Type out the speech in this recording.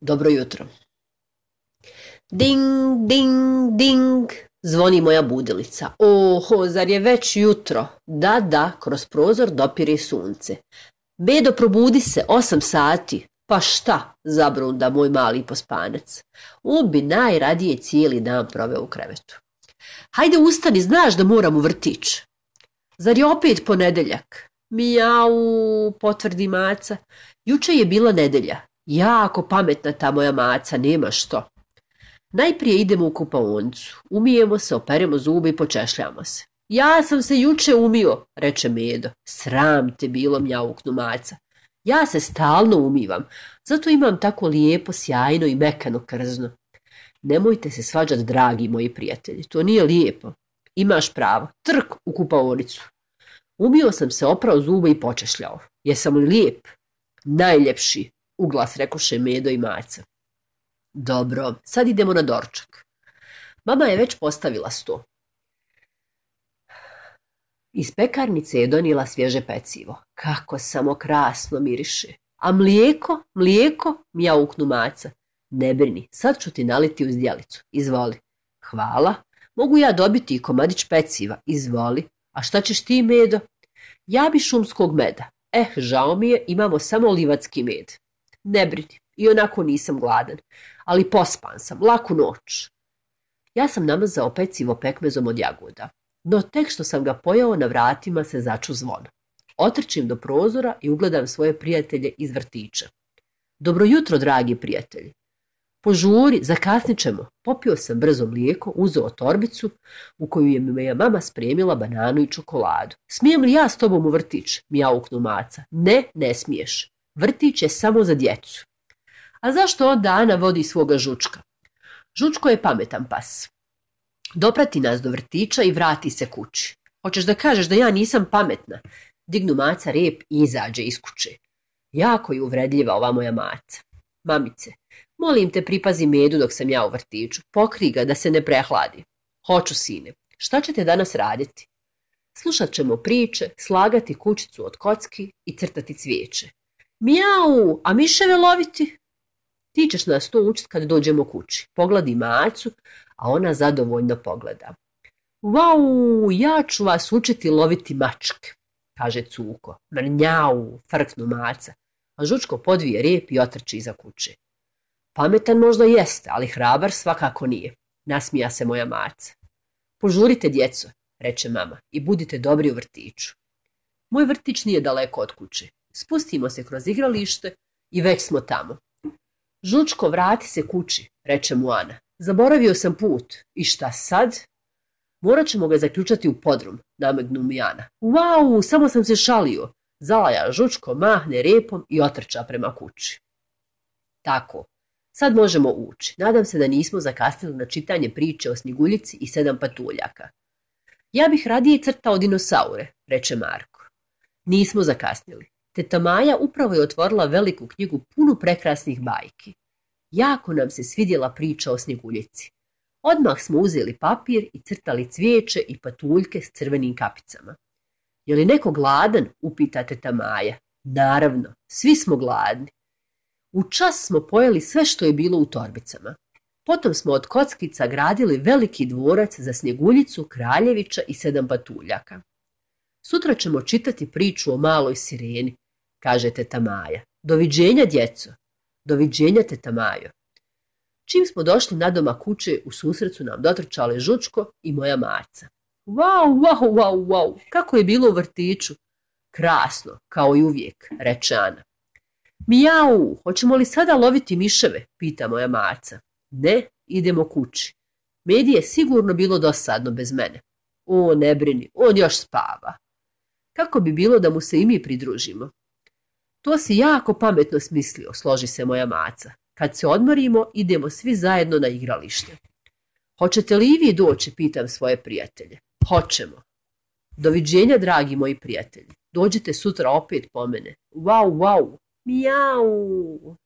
Dobro jutro. Ding, ding, ding, zvoni moja budilica. Oho, zar je već jutro? Da, da, kroz prozor dopire sunce. Bedo, probudi se, 8 sati. Pa šta, zabrunda moj mali pospanac. On bi najradije cijeli dan proveo u krevetu. Hajde ustani, znaš da moram u vrtić. Zar je opet ponedeljak? Mijau, potvrdi maca. Juče je bila nedelja. Jako pametna ta moja maca, nema što. Najprije idemo u kupaonicu, umijemo se, operemo zube i počešljamo se. Ja sam se juče umio, reče Medo. Sram te bilo, mjauknu maca. Ja se stalno umivam, zato imam tako lijepo, sjajno i mekano krzno. Nemojte se svađati, dragi moji prijatelji, to nije lijepo. Imaš pravo, trk u kupaonicu. Umio sam se, oprao zube i počešljao. Jesam li lijep? Najljepši, uglas rekoše Medo i maca. Dobro, sad idemo na doručak. Mama je već postavila sto. Iz pekarnice je donijela svježe pecivo. Kako samo krasno miriše. A mlijeko, mjauknu maca. Ne brini, sad ću ti naliti uz zdjelicu. Izvoli. Hvala. Mogu ja dobiti i komadić peciva? Izvoli. A šta ćeš ti, Medo? Ja bi šumskog meda. Žao mi je, imamo samo livatski med. Ne brini, i onako nisam gladan, ali pospan sam, laku noć. Ja sam namazao pecivo pekmezom od jagoda, no tek što sam ga pojeo, na vratima se začu zvon. Otrčim do prozora i ugledam svoje prijatelje iz vrtića. Dobro jutro, dragi prijatelji. Požuri, zakasnit ćemo. Popio sam brzo mlijeko, uzeo torbicu u koju je moja mama spremila bananu i čokoladu. Smijem li ja s tobom u vrtić? Mjauknu maca. Ne, ne smiješ. Vrtić je samo za djecu. A zašto onda Ana vodi svoga Žučka? Žučko je pametan pas. Doprati nas do vrtića i vrati se kući. Hoćeš da kažeš da ja nisam pametna? Dignu maca rep i izađe iz kuće. Jako je uvredljiva ova moja maca. Mamice, molim te, pripazi Medu dok sam ja u vrtiću. Pokri ga da se ne prehladi. Hoću, sine. Šta ćete danas raditi? Slušat ćemo priče, slagati kućicu od kocki i crtati cvijeće. Mijau, a miševe loviti? Ti ćeš nas to učiti kad dođemo kući. Pogledi macu, a ona zadovoljno pogleda. Vau, ja ću vas učiti loviti mačke, kaže Cuko. Mrnjau, frknu maca, a Žučko podvije rep i otrči iza kuće. Pametan možda jeste, ali hrabar svakako nije, nasmija se moja maca. Požurite, djeco, reče mama, i budite dobri u vrtiću. Moj vrtić nije daleko od kuće. Spustimo se kroz igralište i već smo tamo. Žučko, vrati se kući, reče mu Ana. Zaboravio sam put. I šta sad? Morat ćemo ga zaključati u podrum, namegnu mi Ana. Vau, samo sam se šalio. Zalaja Žučko, mahne repom i otrča prema kući. Tako, sad možemo ući. Nadam se da nismo zakasnili na čitanje priče o Snjeguljici i 7 patuljaka. Ja bih radije crtao dinosaure, reče Marko. Nismo zakasnili. Teta Maja upravo je otvorila veliku knjigu punu prekrasnih bajki. Jako nam se svidjela priča o Snjeguljici. Odmah smo uzeli papir i crtali cvijeće i patuljke s crvenim kapicama. Je li neko gladan? Upita teta Maja. Naravno, svi smo gladni. U čas smo pojeli sve što je bilo u torbicama. Potom smo od kockica gradili veliki dvorac za Snjeguljicu, Kraljevića i 7 patuljaka. Sutra ćemo čitati priču o maloj sireni, kaže teta Maja. Doviđenja, djeco. Doviđenja, teta Majo. Čim smo došli na doma kuće, u susret su nam dotrčale Žučko i moja maca. Vau, kako je bilo u vrtiću? Krasno, kao i uvijek, reče Ana. Mijau, hoćemo li sada loviti miševe, pita moja maca. Ne, idemo kući. Medi je sigurno bilo dosadno bez mene. O, ne brini, on još spava. Kako bi bilo da mu se i mi pridružimo? To si jako pametno smislio, složi se moja maca. Kad se odmorimo, idemo svi zajedno na igralište. Hoćete li i vi doći, pitam svoje prijatelje. Hoćemo. Doviđenja, dragi moji prijatelji. Dođite sutra opet po mene. Vau, mijau.